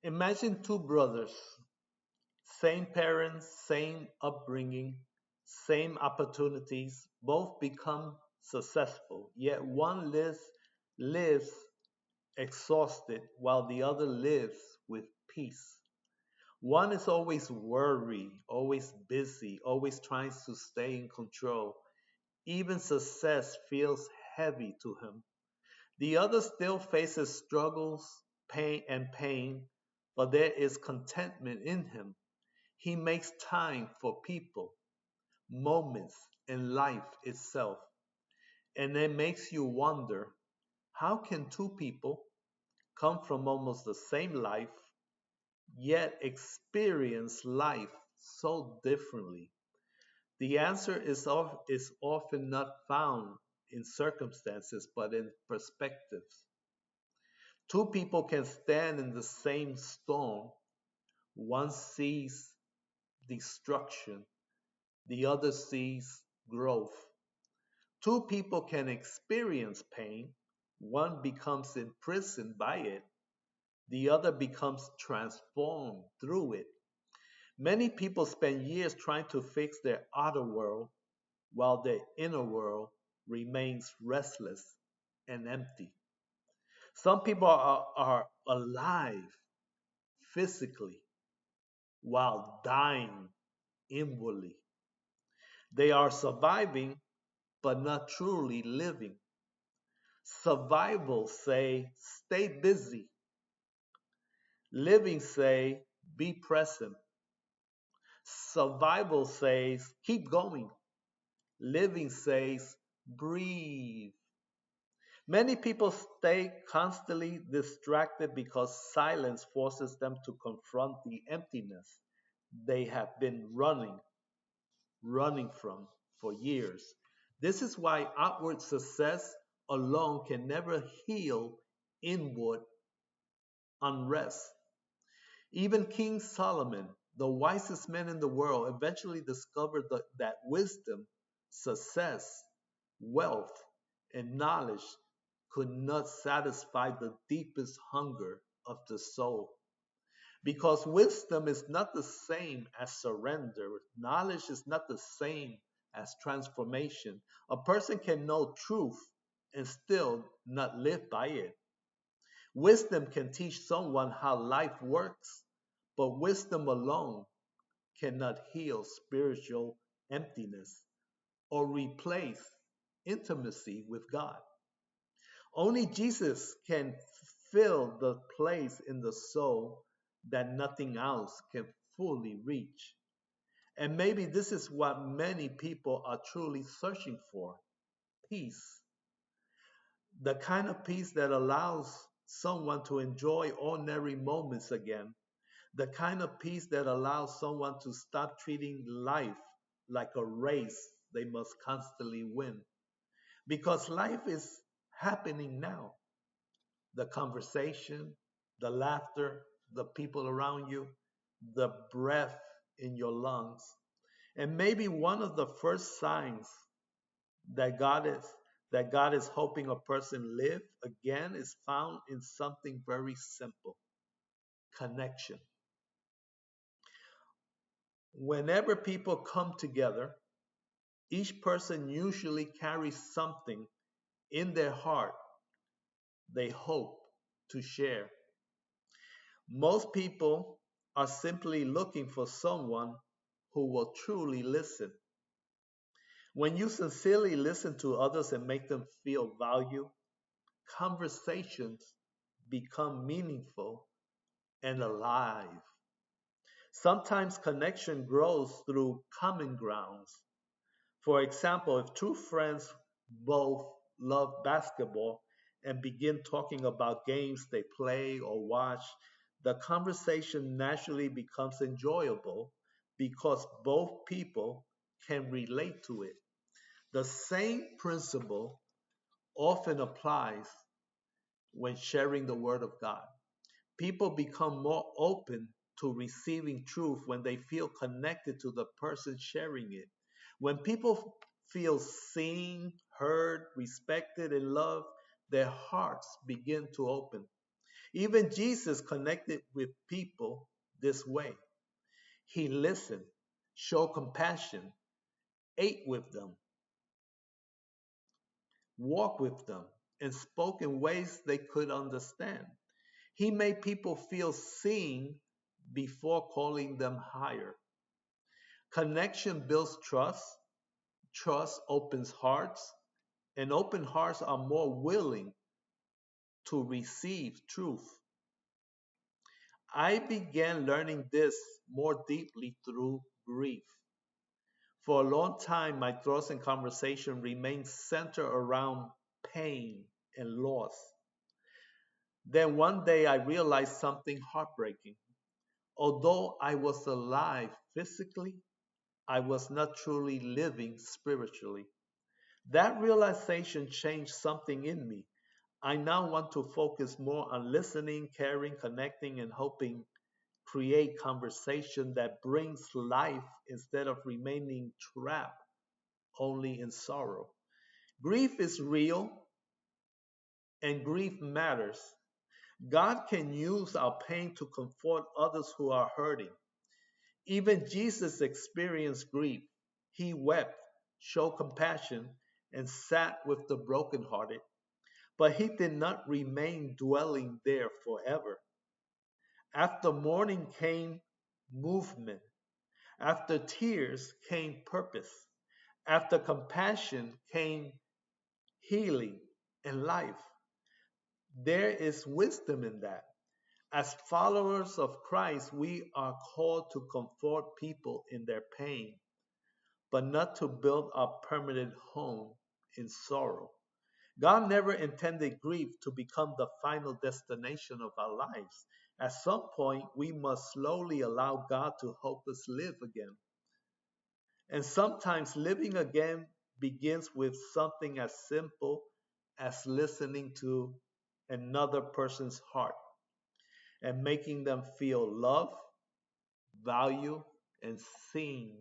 Imagine two brothers, same parents, same upbringing, same opportunities, both become successful, yet lives exhausted while the other lives with peace. One is always worried, always busy, always trying to stay in control. Even success feels heavy to him. The other still faces struggles, pain, but there is contentment in him. He makes time for people, moments, and life itself. And it makes you wonder, how can two people come from almost the same life, yet experience life so differently? The answer is often not found in circumstances, but in perspectives. Two people can stand in the same storm. One sees destruction, the other sees growth. Two people can experience pain. One becomes imprisoned by it, the other becomes transformed through it. Many people spend years trying to fix their outer world while their inner world remains restless and empty. Some people are alive physically while dying inwardly. They are surviving but not truly living. Survival say stay busy. Living say be present. Survival says keep going. Living says breathe. Many people stay constantly distracted because silence forces them to confront the emptiness they have been running from for years. This is why outward success alone can never heal inward unrest. Even King Solomon, the wisest man in the world, eventually discovered that wisdom, success, wealth, and knowledge could not satisfy the deepest hunger of the soul. Because wisdom is not the same as surrender, knowledge is not the same as transformation. A person can know truth and still not live by it. Wisdom can teach someone how life works, but wisdom alone cannot heal spiritual emptiness or replace intimacy with God. Only Jesus can fill the place in the soul that nothing else can fully reach. And maybe this is what many people are truly searching for: peace. The kind of peace that allows someone to enjoy ordinary moments again. The kind of peace that allows someone to stop treating life like a race they must constantly win. Because life is happening now. The conversation, the laughter, the people around you, the breath in your lungs. And maybe one of the first signs that God is hoping a person live again is found in something very simple: connection. Whenever people come together, each person usually carries something in their heart they hope to share. Most people are simply looking for someone who will truly listen. When you sincerely listen to others and make them feel valued, conversations become meaningful and alive. Sometimes connection grows through common grounds. For example, if two friends both love basketball and begin talking about games they play or watch, the conversation naturally becomes enjoyable because both people can relate to it. The same principle often applies when sharing the Word of God. People become more open to receiving truth when they feel connected to the person sharing it. When people feel seen, heard, respected, and loved, their hearts begin to open. Even Jesus connected with people this way. He listened, showed compassion, ate with them, walked with them, and spoke in ways they could understand. He made people feel seen before calling them higher. Connection builds trust, trust opens hearts, and open hearts are more willing to receive truth. I began learning this more deeply through grief. For a long time, my thoughts and conversation remained centered around pain and loss. Then one day I realized something heartbreaking. Although I was alive physically, I was not truly living spiritually. That realization changed something in me. I now want to focus more on listening, caring, connecting, and hoping create conversation that brings life instead of remaining trapped only in sorrow. Grief is real and grief matters. God can use our pain to comfort others who are hurting. Even Jesus experienced grief. He wept, showed compassion, and sat with the brokenhearted. But he did not remain dwelling there forever. After mourning came movement. After tears came purpose. After compassion came healing and life. There is wisdom in that. As followers of Christ, we are called to comfort people in their pain, but not to build a permanent home in sorrow. God never intended grief to become the final destination of our lives. At some point, we must slowly allow God to help us live again. And sometimes living again begins with something as simple as listening to another person's heart and making them feel loved, valued, and seen.